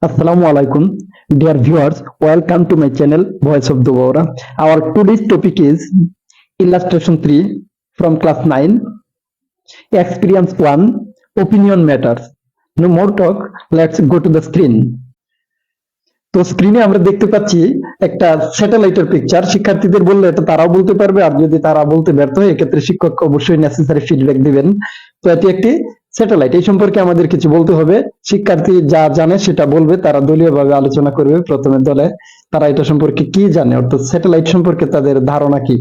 Assalamu alaikum, dear viewers. Welcome to my channel, Voice of Dhobaura. Our today's topic is Illustration 3 from Class 9, Experience-1, Opinion Matters. No more talk, let's go to the screen. তো স্ক্রিনে আমরা দেখতে পাচ্ছি একটা স্যাটেলাইটের picture. শিক্ষার্থীদের বললে এটা তারাও বলতে পারবে, আর যদি তারা বলতে ব্যর্থ হয় এক্ষেত্রে শিক্ষককে অবশ্যই নেসেসারি ফিডব্যাক দিবেন। তো এটি একটি স্যাটেলাইট, এই সম্পর্কে আমাদের কিছু বলতে হবে। শিক্ষার্থী যা জানে সেটা বলবে, তারা দলীয়ভাবে আলোচনা করবে। প্রথমে দলে তারা এটা সম্পর্কে কি জানে, অর্থাৎ স্যাটেলাইট সম্পর্কে তাদের ধারণা কি,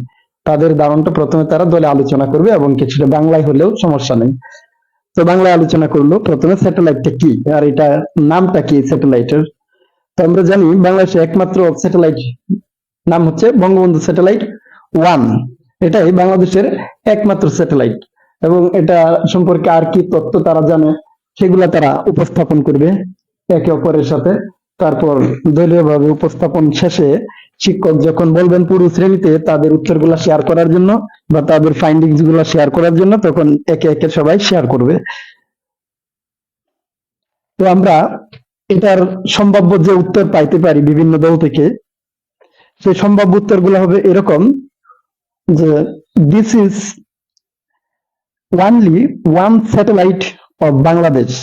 তাদের ধারণাটা প্রথমে তারা দলে আলোচনা করবে এবং কিছুটা বাংলায় হলেও সমস্যা নেই। তো বাংলায় আলোচনা করলো প্রথমে স্যাটেলাইটটা কি আর এটা নামটা কি স্যাটেলাইটের। তো আমরা জানি বাংলাদেশে একমাত্র স্যাটেলাইট নাম হচ্ছে বঙ্গবন্ধু স্যাটেলাইট 1। এটাই বাংলাদেশের একমাত্র স্যাটেলাইট এবং এটা সম্পর্কে আর কি তথ্য তারা জানে সেগুলা তারা উপস্থাপন করবে একে অপরের সাথে। তারপর দলীয়ভাবে উপস্থাপন শেষে শিক্ষক যখন বলবেন পুরো শ্রেণীতে তাদের উত্তরগুলা শেয়ার করার জন্য বা তাদের ফাইন্ডিংস গুলা শেয়ার করার জন্য, তখন একে একে সবাই শেয়ার করবে। তো আমরা এটার সম্ভাব্য যে উত্তর পাইতে পারি বিভিন্ন দল থেকে, সেই সম্ভাব্য উত্তরগুলো হবে এরকম যে this is only one satellite of Bangladesh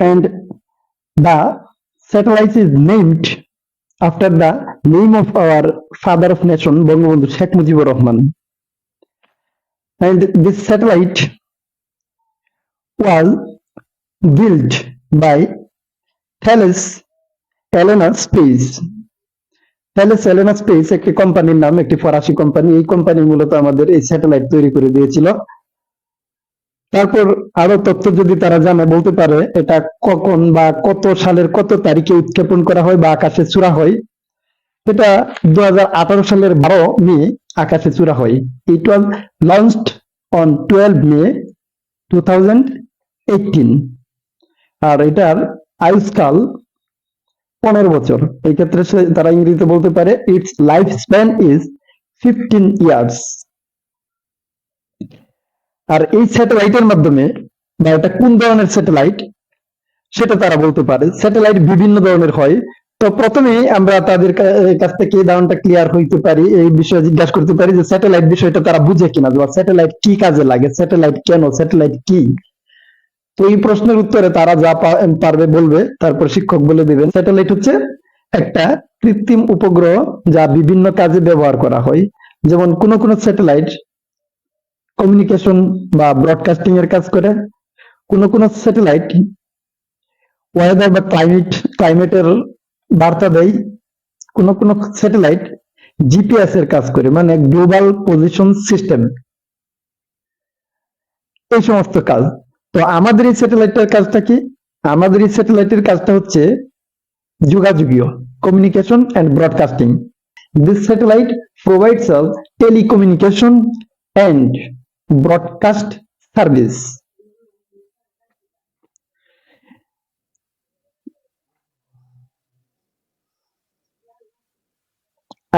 and the satellite is named after the name of our father of nation Bangabandhu Sheikh Mujibur Rahman, and this satellite was built by Thales Alenia Space. Thales Alenia Space একটি কোম্পানির নাম, একটি ফরাসি company. এই company মূলত আমাদের এই satellite তৈরি করে দিয়েছিল। তারপর আরো তথ্য যদি তারা জানে বলতে পারে এটা কখন বা কত সালের কত তারিখে উৎক্ষেপণ করা হয় বা আকাশে ছোড়া হয়। এটা 2018 সালের 12 মে আকাশে ছোড়া হয়। ইট ওয়াজ লঞ্চড অন 12 মে 2018। আর এটার আয়ুষ্কাল 15 বছর। এই ক্ষেত্রে তারা ইংরেজিতে বলতে পারে it's life span is 15 years. আর এই স্যাটেলাইটের মাধ্যমে বা এটা কোন ধরনের স্যাটেলাইট সেটা তারা বলতে পারে। স্যাটেলাইট বিভিন্ন ধরনের হয়। তো প্রথমে আমরা তাদের কাছ থেকে এই ধারণাটা ক্লিয়ার হইতে পারি, এই বিষয়ে জিজ্ঞাসা করতে পারি যে স্যাটেলাইট বিষয়টা তারা বুঝে কিনা, বা স্যাটেলাইট কি কাজে লাগে, স্যাটেলাইট কেন, স্যাটেলাইট কি। তো এই প্রশ্নের উত্তরে তারা যা পারবে বলবে, তারপর শিক্ষক বলে দিবেন। স্যাটেলাইট হচ্ছে একটা কৃত্রিম উপগ্রহ যা বিভিন্ন কাজে ব্যবহার করা হয়। যেমন কোন কোন স্যাটেলাইট কমিউনিকেশন বা ব্রডকাস্টিং এর কাজ করে, কোন কোন স্যাটেলাইট ওয়েদার বা ক্লাইমেটের বার্তা দেয়, কোন কোন স্যাটেলাইট জিপিএস এর কাজ করে, মানে গ্লোবাল পজিশন সিস্টেম, এই সমস্ত কাজ। তো আমাদের এই স্যাটেলাইটের কাজটা কি? আমাদের এই স্যাটেলাইটের কাজটা হচ্ছে যোগাযোগীয়, communication and broadcasting. This satellite provides us telecommunication and broadcast service.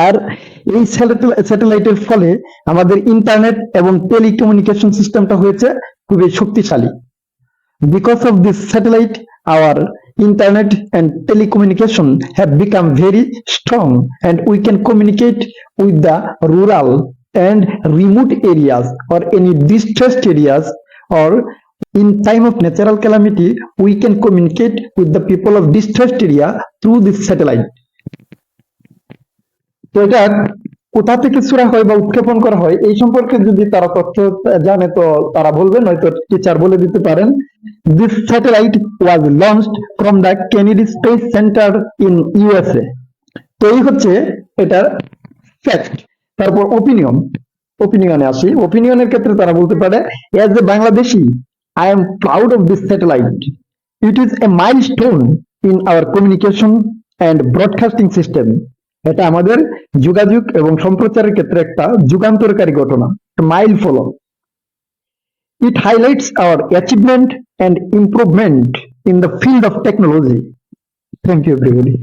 আর এই স্যাটেলাইটের ফলে আমাদের ইন্টারনেট এবং টেলিকমিউনিকেশন সিস্টেমটা হয়েছে খুবই শক্তিশালী। Because of this satellite our internet and telecommunication have become very strong and we can communicate with the rural and remote areas or any distressed areas, or in time of natural calamity we can communicate with the people of distressed area through this satellite. তো এটা কোথা থেকে ছোড়া হয় বা উৎক্ষেপণ করা হয় এই সম্পর্কে যদি তারা তথ্য জানে তো তারা বলবেন, নয়তো টিচার বলে দিতে পারেন। This satellite was launched from the Kennedy space centre in USA. তো এই হচ্ছে এটার ফ্যাক্ট। তারপর ওপিনিয়নে আসি। ওপিনিয়নের ক্ষেত্রে তারা বলতে পারে as a Bangladeshi I am proud of this satellite. It is a milestone in our communication and broadcasting system. এটা আমাদের যোগাযোগ এবং সম্প্রচারের ক্ষেত্রে একটা যুগান্তরকারী ঘটনা, মাইল ফলক। It highlights our achievement and improvement in the field of technology. Thank you everybody.